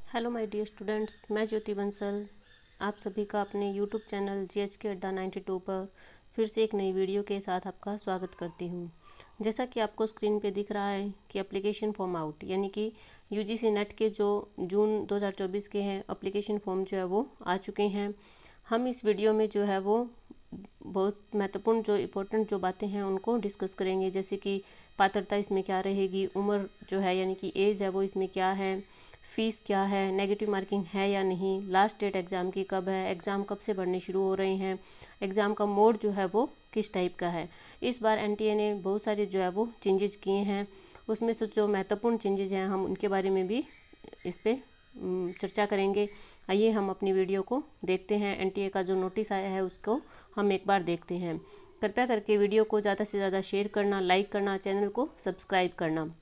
Hello my dear students, मैं ज्योति बंसल आप सभी का अपने यूट्यूब चैनल जीएचके अड्डा 92 पर फिर से एक नई वीडियो के साथ आपका स्वागत करती हूँ। जैसा कि आपको स्क्रीन पे दिख रहा है कि एप्लीकेशन फॉर्म आउट यानी कि यूजीसी नेट के जो जून 2024 के हैं एप्लीकेशन फॉर्म जो है वो आ चुके हैं। हम इस वीडियो में जो है वो बहुत महत्वपूर्ण जो इम्पोर्टेंट जो बातें हैं उनको डिस्कस करेंगे, जैसे कि पात्रता इसमें क्या रहेगी, उम्र जो है यानी कि एज है वो इसमें क्या है, फीस क्या है, नेगेटिव मार्किंग है या नहीं, लास्ट डेट एग्ज़ाम की कब है, एग्ज़ाम कब से बढ़ने शुरू हो रहे हैं, एग्ज़ाम का मोड जो है वो किस टाइप का है। इस बार एनटीए ने बहुत सारे जो है वो चेंजेज किए हैं, उसमें से जो महत्वपूर्ण चेंजेज हैं हम उनके बारे में भी इस पर चर्चा करेंगे। आइए हम अपनी वीडियो को देखते हैं। एनटीए का जो नोटिस आया है उसको हम एक बार देखते हैं। कृपया करके वीडियो को ज़्यादा से ज़्यादा शेयर करना, लाइक करना, चैनल को सब्सक्राइब करना।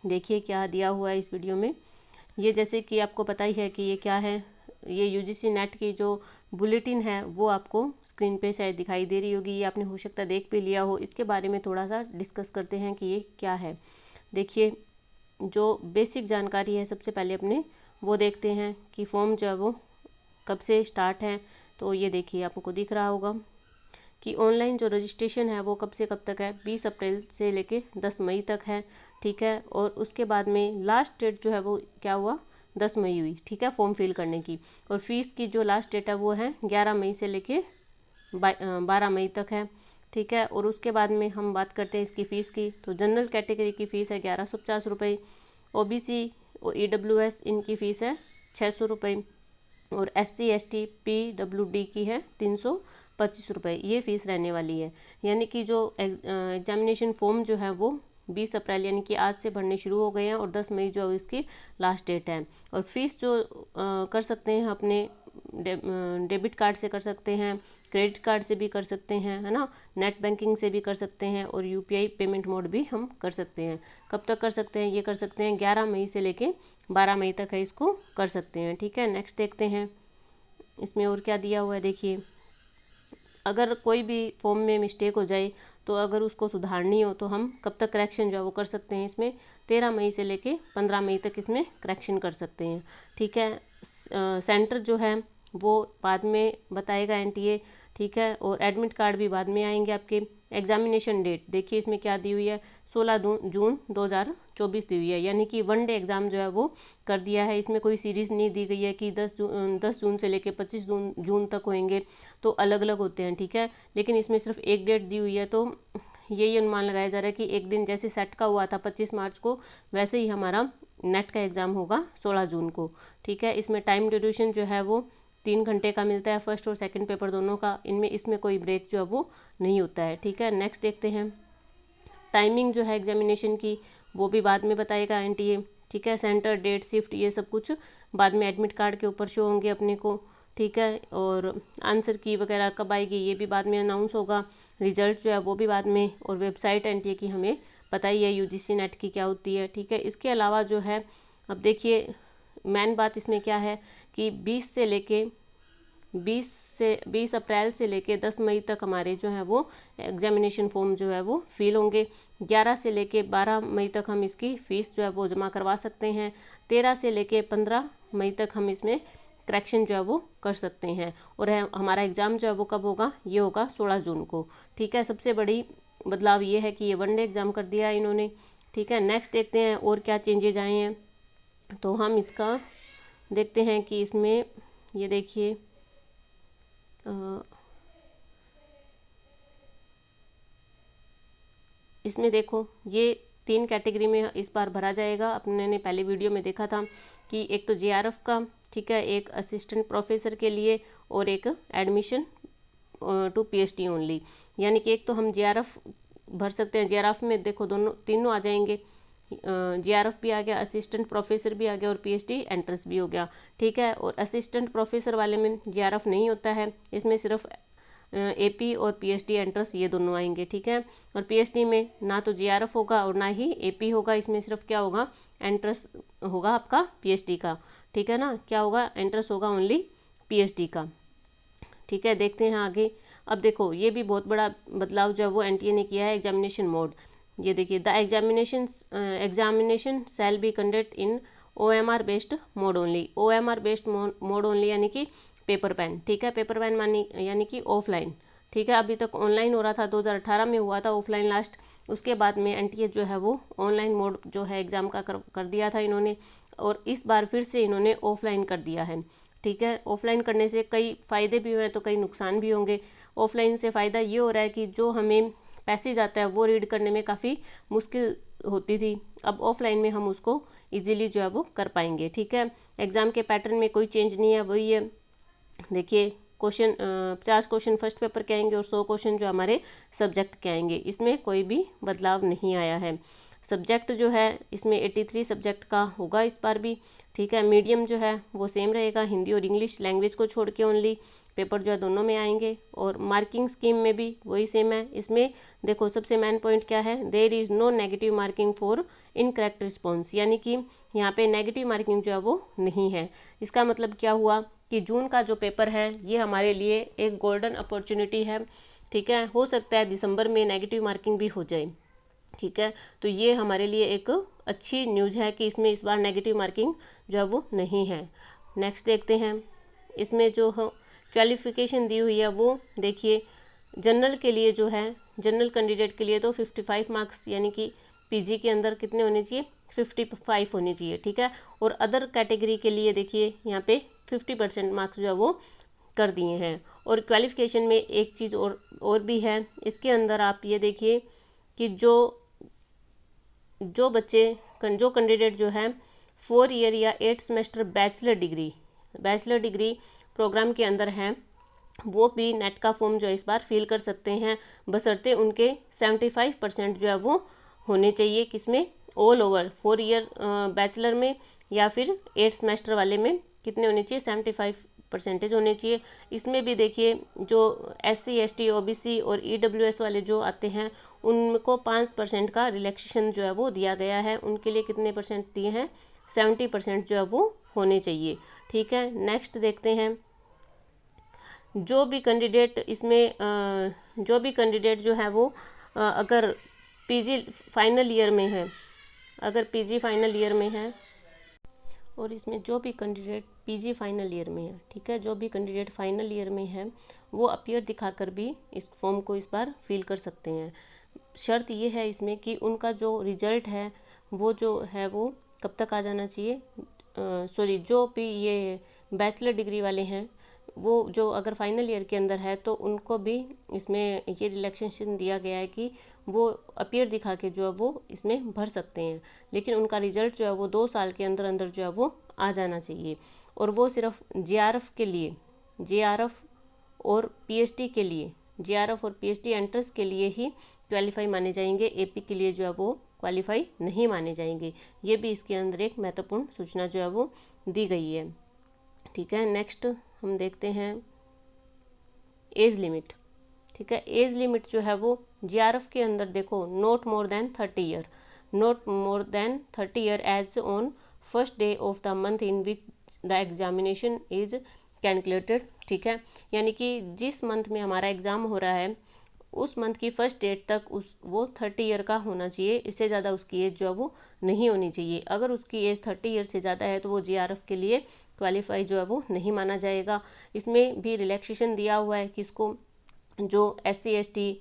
देखिए क्या दिया हुआ है इस वीडियो में। ये जैसे कि आपको पता ही है कि ये क्या है, ये यूजीसी नेट की जो बुलेटिन है वो आपको स्क्रीन पे शायद दिखाई दे रही होगी, ये आपने हो सकता है देख भी लिया हो। इसके बारे में थोड़ा सा डिस्कस करते हैं कि ये क्या है। देखिए जो बेसिक जानकारी है सबसे पहले अपने वो देखते हैं कि फॉर्म जो है वो कब से स्टार्ट है। तो ये देखिए आपको दिख रहा होगा कि ऑनलाइन जो रजिस्ट्रेशन है वो कब से कब तक है, 20 अप्रैल से लेके 10 मई तक है। ठीक है, और उसके बाद में लास्ट डेट जो है वो क्या हुआ, 10 मई हुई। ठीक है, फॉर्म फिल करने की। और फीस की जो लास्ट डेट है वो है 11 मई से लेके 12 मई तक है। ठीक है, और उसके बाद में हम बात करते हैं इसकी फ़ीस की। तो जनरल कैटेगरी की फ़ीस है 1150 रुपये, ओबीसी और ईडब्ल्यूएस इनकी फ़ीस है 600 रुपये, और SC ST PWD की है 325 रुपये। ये फ़ीस रहने वाली है। यानी कि जो एग्जामिनेशन फॉर्म जो है वो 20 अप्रैल यानी कि आज से भरने शुरू हो गए हैं, और 10 मई जो है इसकी लास्ट डेट है। और फीस जो कर सकते हैं अपने डेबिट कार्ड से कर सकते हैं, क्रेडिट कार्ड से भी कर सकते हैं, है ना, नेट बैंकिंग से भी कर सकते हैं, और यूपीआई पेमेंट मोड भी हम कर सकते हैं। कब तक कर सकते हैं, ये कर सकते हैं 11 मई से लेके 12 मई तक है, इसको कर सकते हैं। ठीक है, नेक्स्ट देखते हैं इसमें और क्या दिया हुआ है। देखिए अगर कोई भी फॉर्म में मिस्टेक हो जाए तो अगर उसको सुधारनी हो तो हम कब तक करेक्शन जो है वो कर सकते हैं, इसमें 13 मई से लेके 15 मई तक इसमें करेक्शन कर सकते हैं। ठीक है, सेंटर जो है वो बाद में बताएगा एनटीए। ठीक है, और एडमिट कार्ड भी बाद में आएंगे आपके। एग्जामिनेशन डेट देखिए इसमें क्या दी हुई है, 16 जून 2024 दी हुई है, यानी कि वन डे एग्ज़ाम जो है वो कर दिया है। इसमें कोई सीरीज़ नहीं दी गई है कि 10 जून से लेके 25 जून तक होंगे, तो अलग अलग होते हैं। ठीक है, लेकिन इसमें सिर्फ एक डेट दी हुई है, तो यही अनुमान लगाया जा रहा है कि एक दिन जैसे सेट का हुआ था 25 मार्च को, वैसे ही हमारा नेट का एग्ज़ाम होगा 16 जून को। ठीक है, इसमें टाइम ड्यूरेशन जो है वो 3 घंटे का मिलता है, फर्स्ट और सेकंड पेपर दोनों का। इनमें इसमें कोई ब्रेक जो है वो नहीं होता है। ठीक है, नेक्स्ट देखते हैं। टाइमिंग जो है एग्जामिनेशन की वो भी बाद में बताएगा एनटीए। ठीक है, सेंटर, डेट, शिफ्ट, ये सब कुछ बाद में एडमिट कार्ड के ऊपर शो होंगे अपने को। ठीक है, और आंसर की वगैरह कब आएगी ये भी बाद में अनाउंस होगा। रिजल्ट जो है वो भी बाद में, और वेबसाइट एनटीए की हमें पता ही है यूजीसी नेट की क्या होती है। ठीक है, इसके अलावा जो है अब देखिए मेन बात इसमें क्या है कि 20 अप्रैल से लेके 10 मई तक हमारे जो है वो एग्जामिनेशन फॉर्म जो है वो फिल होंगे। 11 से लेके 12 मई तक हम इसकी फ़ीस जो है वो जमा करवा सकते हैं। 13 से लेके 15 मई तक हम इसमें करेक्शन जो है वो कर सकते हैं। और हमारा एग्ज़ाम जो है वो कब होगा, ये होगा 16 जून को। ठीक है, सबसे बड़ी बदलाव ये है कि ये वन डे एग्ज़ाम कर दिया है इन्होंने। ठीक है, नेक्स्ट देखते हैं और क्या चेंजेज आए हैं। तो हम इसका देखते हैं कि इसमें ये देखिए इसमें देखो ये 3 कैटेगरी में इस बार भरा जाएगा। अपने ने पहले वीडियो में देखा था कि एक तो जेआरएफ का, ठीक है, एक असिस्टेंट प्रोफेसर के लिए, और एक एडमिशन टू पीएचडी ओनली। यानी कि एक तो हम जेआरएफ भर सकते हैं, जेआरएफ में देखो दोनों तीनों आ जाएंगे, जेआरएफ भी आ गया, असिस्टेंट प्रोफेसर भी आ गया, और पीएचडी एंट्रेंस भी हो गया। ठीक है, और असिस्टेंट प्रोफेसर वाले में जेआरएफ नहीं होता है, इसमें सिर्फ एपी और पीएचडी एंट्रेंस ये दोनों आएंगे। ठीक है, और पीएचडी में ना तो जेआरएफ होगा और ना ही एपी होगा, इसमें सिर्फ क्या होगा, एंट्रेंस होगा आपका पीएचडी का। ठीक है ना, क्या होगा, एंट्रेंस होगा ओनली पीएचडी का। ठीक है, देखते हैं आगे। अब देखो ये भी बहुत बड़ा बदलाव जो है वो एनटीए ने किया है, एग्जामिनेशन मोड। ये देखिए, the examination shall be conduct in OMR based mode only, OMR based mode only यानी कि पेपर पेन, ठीक है। पेपर पेन मानी यानी कि ऑफलाइन, ठीक है। अभी तक ऑनलाइन हो रहा था, 2018 में हुआ था ऑफलाइन लास्ट, उसके बाद में NTA जो है वो ऑनलाइन मोड जो है एग्ज़ाम का कर दिया था इन्होंने, और इस बार फिर से इन्होंने ऑफलाइन कर दिया है, ठीक है। ऑफलाइन करने से कई फ़ायदे भी हुए तो कई नुकसान भी होंगे। ऑफलाइन से फ़ायदा ये हो रहा है कि जो हमें पैसेज आता है वो रीड करने में काफ़ी मुश्किल होती थी, अब ऑफलाइन में हम उसको इजीली जो है वो कर पाएंगे, ठीक है। एग्ज़ाम के पैटर्न में कोई चेंज नहीं है, वही है। देखिए क्वेश्चन 50 क्वेश्चन फर्स्ट पेपर के आएंगे और 100 क्वेश्चन जो हमारे सब्जेक्ट के आएंगे, इसमें कोई भी बदलाव नहीं आया है। सब्जेक्ट जो है इसमें 83 सब्जेक्ट का होगा इस बार भी, ठीक है। मीडियम जो है वो सेम रहेगा, हिंदी और इंग्लिश लैंग्वेज को छोड़ के ओनली, पेपर जो है दोनों में आएंगे। और मार्किंग स्कीम में भी वही सेम है। इसमें देखो सबसे मेन पॉइंट क्या है, there is no negative marking for incorrect response, यानी कि यहाँ पे नेगेटिव मार्किंग जो है वो नहीं है। इसका मतलब क्या हुआ कि जून का जो पेपर है ये हमारे लिए एक गोल्डन अपॉर्चुनिटी है, ठीक है। हो सकता है दिसंबर में नेगेटिव मार्किंग भी हो जाए, ठीक है। तो ये हमारे लिए एक अच्छी न्यूज़ है कि इसमें इस बार नेगेटिव मार्किंग जो है वो नहीं है। नेक्स्ट देखते हैं, इसमें जो क्वालिफिकेशन दी हुई है वो देखिए, जनरल के लिए जो है, जनरल कैंडिडेट के लिए तो 55 मार्क्स यानी कि PG के अंदर कितने होने चाहिए, 55 होने चाहिए, ठीक है। और अदर कैटेगरी के लिए देखिए यहाँ पे 50% मार्क्स जो है वो कर दिए हैं। और क्वालिफिकेशन में एक चीज़ और भी है, इसके अंदर आप ये देखिए कि जो बच्चे जो कैंडिडेट जो है 4 ईयर या 8 सेमेस्टर बैचलर डिग्री प्रोग्राम के अंदर हैं, वो भी नेट का फॉर्म जो इस बार फिल कर सकते हैं, बशर्ते उनके 75% जो है वो होने चाहिए, किसमें, ऑल ओवर 4 ईयर बैचलर में या फिर 8 सेमेस्टर वाले में कितने होने चाहिए, 75% होने चाहिए। इसमें भी देखिए जो SC ST OBC और EWS वाले जो आते हैं उनको 5% का रिलैक्सेशन जो है वो दिया गया है, उनके लिए कितने परसेंट दिए हैं, 70% जो है वो होने चाहिए, ठीक है। नेक्स्ट देखते हैं, जो भी कैंडिडेट जो है वो अगर PG फाइनल ईयर में है, और इसमें जो भी कैंडिडेट PG फाइनल ईयर में है, ठीक है, जो भी कैंडिडेट फाइनल ईयर में है वो अपीयर दिखाकर भी इस फॉर्म को इस बार फिल कर सकते हैं। शर्त ये है इसमें कि उनका जो रिजल्ट है वो जो है वो कब तक आ जाना चाहिए, जो भी ये बैचलर डिग्री वाले हैं वो जो अगर फाइनल ईयर के अंदर है तो उनको भी इसमें ये रिलैक्सेशन दिया गया है कि वो अपीयर दिखा के जो है वो इसमें भर सकते हैं, लेकिन उनका रिजल्ट जो है वो 2 साल के अंदर अंदर जो है वो आ जाना चाहिए। और वो सिर्फ JRF और PhD के लिए, JRF और PhD एंट्रेंस के लिए ही क्वालिफाई माने जाएंगे, AP के लिए जो है वो क्वालिफाई नहीं माने जाएंगे। ये भी इसके अंदर एक महत्वपूर्ण सूचना जो है वो दी गई है, ठीक है। नेक्स्ट हम देखते हैं एज लिमिट, ठीक है। एज लिमिट जो है वो JRF के अंदर देखो, not more than 30 year age on first day of the month in which the examination is calculated, ठीक है। यानी कि जिस मंथ में हमारा एग्ज़ाम हो रहा है उस मंथ की फर्स्ट डेट तक वो 30 ईयर का होना चाहिए, इससे ज़्यादा उसकी एज जो है वो नहीं होनी चाहिए। अगर उसकी एज 30 ईयर से ज़्यादा है तो वो JRF के लिए क्वालिफाई जो है वो नहीं माना जाएगा। इसमें भी रिलैक्सेशन दिया हुआ है किसको, जो SC ST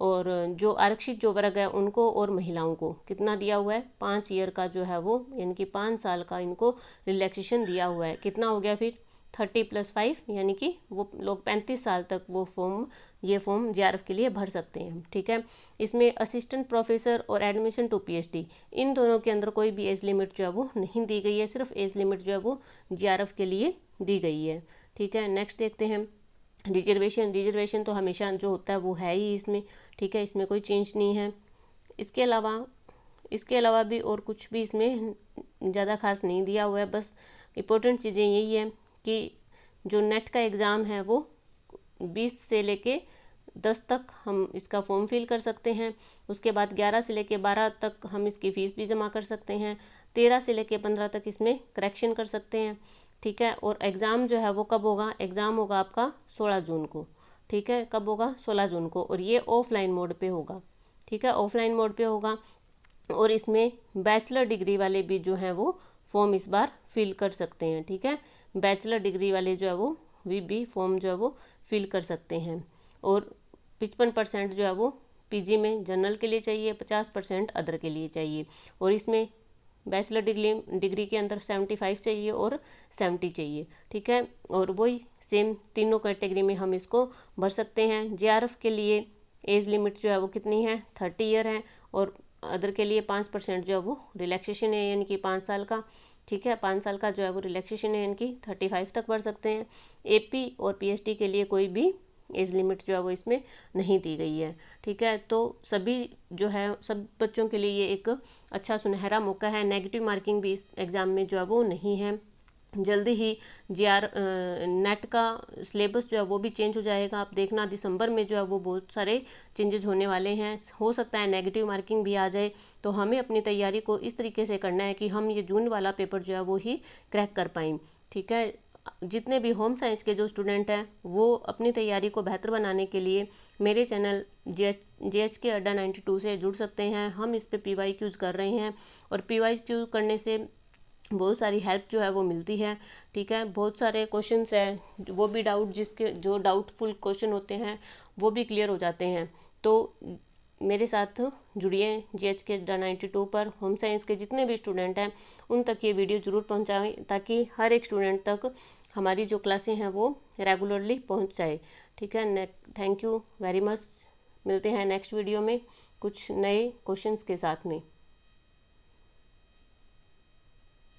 और जो आरक्षित जो वर्ग है उनको और महिलाओं को कितना दिया हुआ है, 5 ईयर का जो है वो, यानी कि 5 साल का इनको रिलैक्सेशन दिया हुआ है। कितना हो गया फिर 30 + 5, यानी कि वो लोग 35 साल तक वो ये फॉर्म JRF के लिए भर सकते हैं, ठीक है। इसमें असिस्टेंट प्रोफेसर और एडमिशन टू PhD इन दोनों के अंदर कोई भी एज लिमिट जो है वो नहीं दी गई है, सिर्फ एज लिमिट जो है वो JRF के लिए दी गई है, ठीक है। नेक्स्ट देखते हैं रिजर्वेशन तो हमेशा जो होता है वो है ही इसमें, ठीक है, इसमें कोई चेंज नहीं है। इसके अलावा भी और कुछ भी इसमें ज़्यादा खास नहीं दिया हुआ है। बस इम्पोर्टेंट चीज़ें यही है कि जो नेट का एग्ज़ाम है वो 20 से लेके 10 तक हम इसका फॉर्म फिल कर सकते हैं, उसके बाद 11 से लेके 12 तक हम इसकी फ़ीस भी जमा कर सकते हैं, 13 से लेके 15 तक इसमें करेक्शन कर सकते हैं, ठीक है। और एग्ज़ाम जो है वो कब होगा, एग्ज़ाम होगा आपका 16 जून को, ठीक है। कब होगा, 16 जून को, और ये ऑफलाइन मोड पे होगा, ठीक है, ऑफलाइन मोड पे होगा। और इसमें बैचलर डिग्री वाले भी जो हैं वो फॉर्म इस बार फिल कर सकते हैं। ठीक है, बैचलर डिग्री वाले जो है वो भी फॉर्म जो है वो फिल कर सकते हैं। और 55% जो है वो पीजी में जनरल के लिए चाहिए, 50% अदर के लिए चाहिए। और इसमें बैचलर डिग्री के अंदर 75 चाहिए और 70 चाहिए। ठीक है, और वही सेम तीनों कैटेगरी में हम इसको भर सकते हैं। जेआरएफ के लिए एज लिमिट जो है वो कितनी है, 30 ईयर है। और अदर के लिए 5% जो है वो रिलैक्सेशन है, यानी कि 5 साल का। ठीक है, 5 साल का जो है वो रिलैक्सेशन है, यानी कि 35 तक भर सकते हैं। एपी और पीएचडी के लिए कोई भी एज लिमिट जो है वो इसमें नहीं दी गई है। ठीक है, तो सभी जो है सब बच्चों के लिए ये एक अच्छा सुनहरा मौका है। नेगेटिव मार्किंग भी इस एग्ज़ाम में जो है वो नहीं है। जल्दी ही नेट का सिलेबस जो है वो भी चेंज हो जाएगा। आप देखना दिसंबर में जो है वो बहुत सारे चेंजेस होने वाले हैं। हो सकता है नेगेटिव मार्किंग भी आ जाए, तो हमें अपनी तैयारी को इस तरीके से करना है कि हम ये जून वाला पेपर जो है वो ही क्रैक कर पाएँ। ठीक है, जितने भी होम साइंस के जो स्टूडेंट हैं वो अपनी तैयारी को बेहतर बनाने के लिए मेरे चैनल JHK अड्डा 92 से जुड़ सकते हैं। हम इस पे PYQs कर रहे हैं, और PYQ करने से बहुत सारी हेल्प जो है वो मिलती है। ठीक है, बहुत सारे क्वेश्चंस हैं, वो भी जिसके जो डाउटफुल क्वेश्चन होते हैं वो भी क्लियर हो जाते हैं। तो मेरे साथ जुड़िए JHK अड्डा 92 पर। होम साइंस के जितने भी स्टूडेंट हैं उन तक ये वीडियो ज़रूर पहुंचाएं, ताकि हर एक स्टूडेंट तक हमारी जो क्लासें हैं वो रेगुलरली पहुंच जाए। ठीक है, थैंक यू वेरी मच। मिलते हैं नेक्स्ट वीडियो में कुछ नए क्वेश्चंस के साथ में।